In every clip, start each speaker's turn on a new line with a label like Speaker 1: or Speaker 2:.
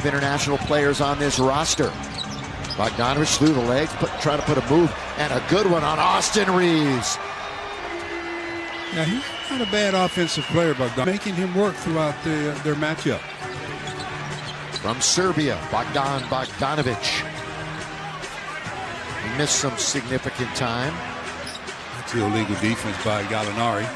Speaker 1: International players on this roster. Bogdanovich through the legs, trying to put a move, and a good one on Austin Reeves.
Speaker 2: Yeah, he's not a bad offensive player, Bogdanovich, making him work throughout their matchup.
Speaker 1: From Serbia, Bogdanovich. He missed some significant time.
Speaker 2: That's the illegal defense by Gallinari.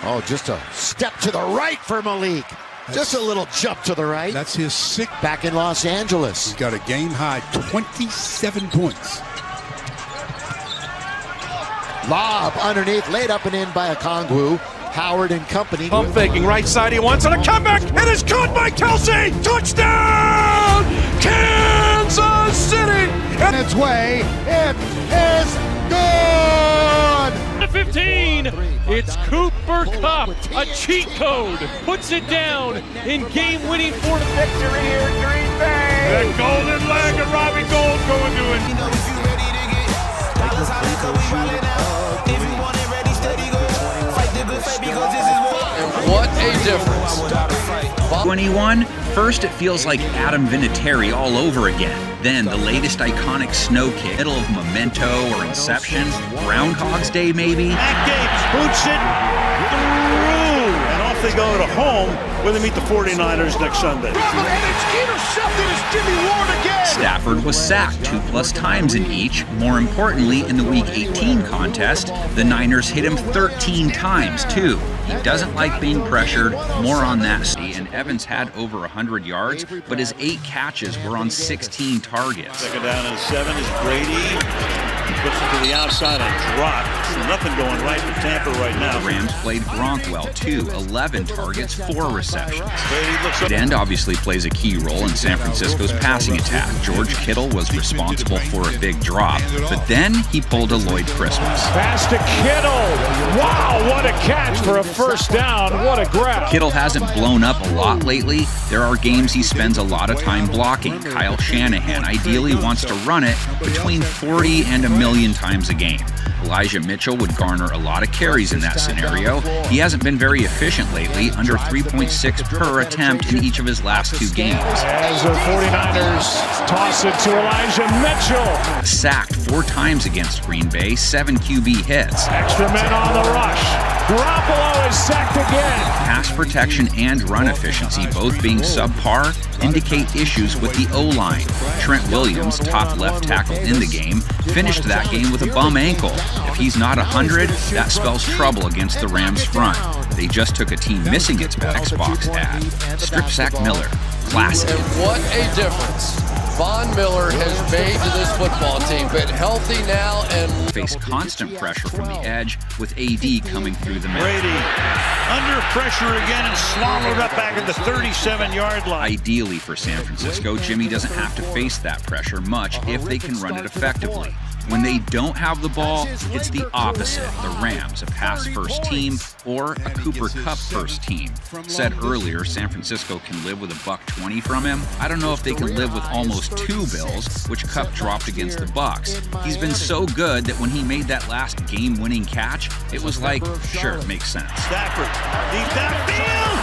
Speaker 1: Oh, just a step to the right for Malik. Just a little jump to the right.
Speaker 2: That's his sixth.
Speaker 1: Back in Los Angeles.
Speaker 2: He's got a game-high 27 points.
Speaker 1: Lob underneath, laid up and in by Okongwu. Howard and company.
Speaker 3: Pump faking right side, he wants on a comeback. It is caught by Kelsey. Touchdown, Kansas City.
Speaker 1: And its way, it is good.
Speaker 4: To 15, it's Cooper Kupp, a cheat code, puts it down in game-winning for the victory here, Green Bay.
Speaker 3: That golden leg of Robbie Gold going to it.
Speaker 5: You know if you ready to get dollars, how they go, we rally now. If you want it ready, steady, go. Fight the good fight because this is war.
Speaker 6: And what a difference.
Speaker 7: 21, first it feels like Adam Vinatieri all over again. Then the latest iconic snow kick, middle of Memento or Inception, Groundhog's Day maybe.
Speaker 3: That game boots it through. And off they go to home where they meet the 49ers next Sunday.
Speaker 5: And it's intercepted as Jimmy Ward again.
Speaker 7: Stafford was sacked 2+ times in each. More importantly, in the Week 18 contest, the Niners hit him 13 times too. He doesn't like being pressured, more on that. And Evans had over 100 yards, but his 8 catches were on 16 targets.
Speaker 3: Second down and 7 is Brady. He puts it to the outside and drop. Nothing going right for Tampa right now.
Speaker 7: The Rams played Gronk well too, 11 targets, 4 receptions.
Speaker 3: Brady looks up.
Speaker 7: Tight end obviously plays a key role in San Francisco's passing attack. George Kittle was responsible for a big drop, but then he pulled a Lloyd Christmas.
Speaker 4: Pass to Kittle. Wow, what a catch for a first down. What a grab.
Speaker 7: Kittle hasn't blown up a lot lately. There are games he spends a lot of time blocking. Kyle Shanahan ideally wants to run it between 40 and a million times a game. Elijah Mitchell would garner a lot of carries in that scenario. He hasn't been very efficient lately, under 3.6 per attempt in each of his last 2 games.
Speaker 4: As the 49ers toss it to Elijah Mitchell.
Speaker 7: Sacked 4 times against Green Bay, 7 QB hits.
Speaker 4: Extra men on the rush. Garoppolo is sacked again.
Speaker 7: Pass protection and run efficiency, both being subpar, indicate issues with the O-line. Trent Williams, top left tackle in the game, finished that game with a bum ankle. If he's not 100, that spells trouble against the Rams front. They just took a team missing its Xbox ad. Strip sack Miller. Classic.
Speaker 6: And what a difference Von Miller has made to this football team. Been healthy now and
Speaker 7: Face constant pressure from the edge with AD coming through the middle.
Speaker 3: Brady under pressure again and swallowed up back at the 37-yard line.
Speaker 7: Ideally for San Francisco, Jimmy doesn't have to face that pressure much if they can run it effectively. When they don't have the ball, it's the opposite. The Rams, a pass-first team, or a Cooper Kupp-first team. Said earlier, San Francisco can live with $120 from him. I don't know if they can live with almost 2 bills, which Kupp dropped against the Bucs. He's been so good that when he made that last game-winning catch, it was like, sure, it makes sense.
Speaker 3: Stafford, deep downfield.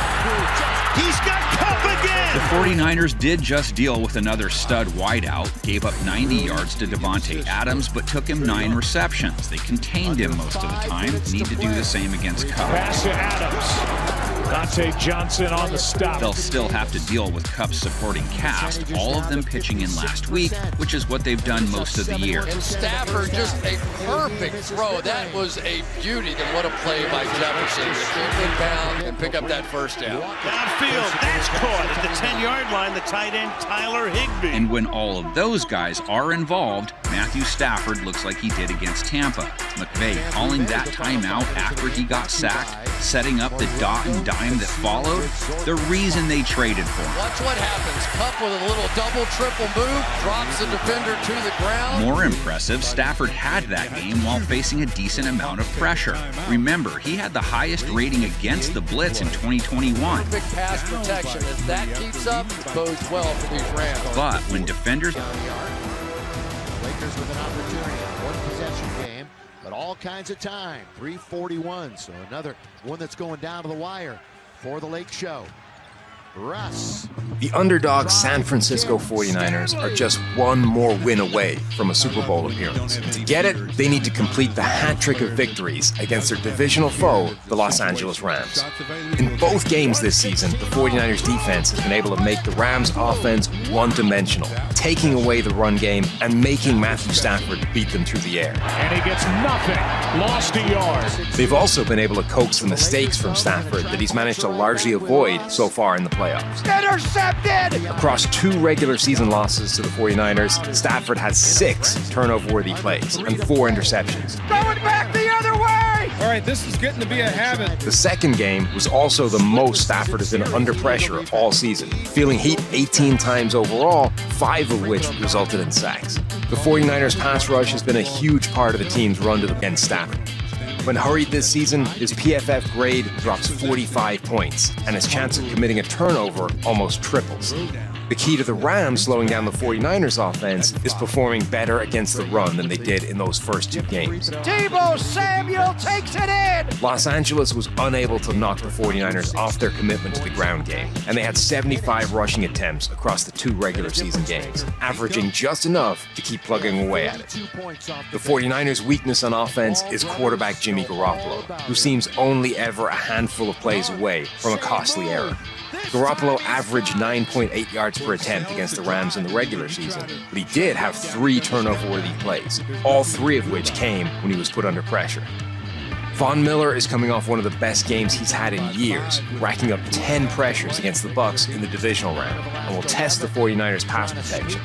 Speaker 3: He's got Kupp again.
Speaker 7: The 49ers did just deal with another stud wideout, gave up 90 yards to Devontae Adams, but took him 9 receptions. They contained him most of the time. Need to do the same against Kupp.
Speaker 4: Pass to Adams. Dante Johnson on the stop.
Speaker 7: They'll still have to deal with Kupp's supporting cast, all of them pitching in last week, which is what they've done most of the year.
Speaker 6: And Stafford, just a perfect throw. That was a beauty. Then what a play by Jefferson to keep inbound and pick up that first down.
Speaker 3: Downfield, that's caught at the 10-yard line, the tight end Tyler Higbee.
Speaker 7: And when all of those guys are involved, Matthew Stafford looks like he did against Tampa. McVay calling that timeout after he got sacked, setting up the dot and dime that followed, the reason they traded for him.
Speaker 6: Watch what happens. Kupp with a little double, triple move, drops the defender to the ground.
Speaker 7: More impressive, Stafford had that game while facing a decent amount of pressure. Remember, he had the highest rating against the blitz in 2021.
Speaker 6: Big pass protection. As that keeps up, it bodes well for these Rams.
Speaker 7: But when defenders...
Speaker 1: Lakers with an opportunity, 1 possession game, but all kinds of time. 3:41, so another one that's going down to the wire for the Lake Show. Russ.
Speaker 8: The underdog San Francisco 49ers are just one more win away from a Super Bowl appearance. To get it, they need to complete the hat trick of victories against their divisional foe, the Los Angeles Rams. In both games this season, the 49ers defense has been able to make the Rams offense one-dimensional, taking away the run game and making Matthew Stafford beat them through the air.
Speaker 3: And he gets nothing. Lost a yard.
Speaker 8: They've also been able to coax the mistakes from Stafford that he's managed to largely avoid so far in the playoffs.
Speaker 1: Intercepted!
Speaker 8: Across 2 regular season losses to the 49ers, Stafford has 6 turnover-worthy plays and 4 interceptions.
Speaker 1: Going back the other way!
Speaker 4: All right, this is getting to be a habit.
Speaker 8: The second game was also the most Stafford has been under pressure all season, feeling heat 18 times overall, 5 of which resulted in sacks. The 49ers pass rush has been a huge part of the team's run to against Stafford. When hurried this season, his PFF grade drops 45 points, and his chance of committing a turnover almost triples. The key to the Rams slowing down the 49ers offense is performing better against the run than they did in those first 2 games.
Speaker 1: Deebo Samuel takes it in!
Speaker 8: Los Angeles was unable to knock the 49ers off their commitment to the ground game, and they had 75 rushing attempts across the 2 regular season games, averaging just enough to keep plugging away at it. The 49ers' weakness on offense is quarterback Jimmy Garoppolo, who seems only ever a handful of plays away from a costly error. Garoppolo averaged 9.8 yards per attempt against the Rams in the regular season, but he did have 3 turnover-worthy plays, all 3 of which came when he was put under pressure. Von Miller is coming off one of the best games he's had in years, racking up 10 pressures against the Bucs in the divisional round, and will test the 49ers' pass protection.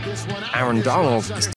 Speaker 8: Aaron Donald is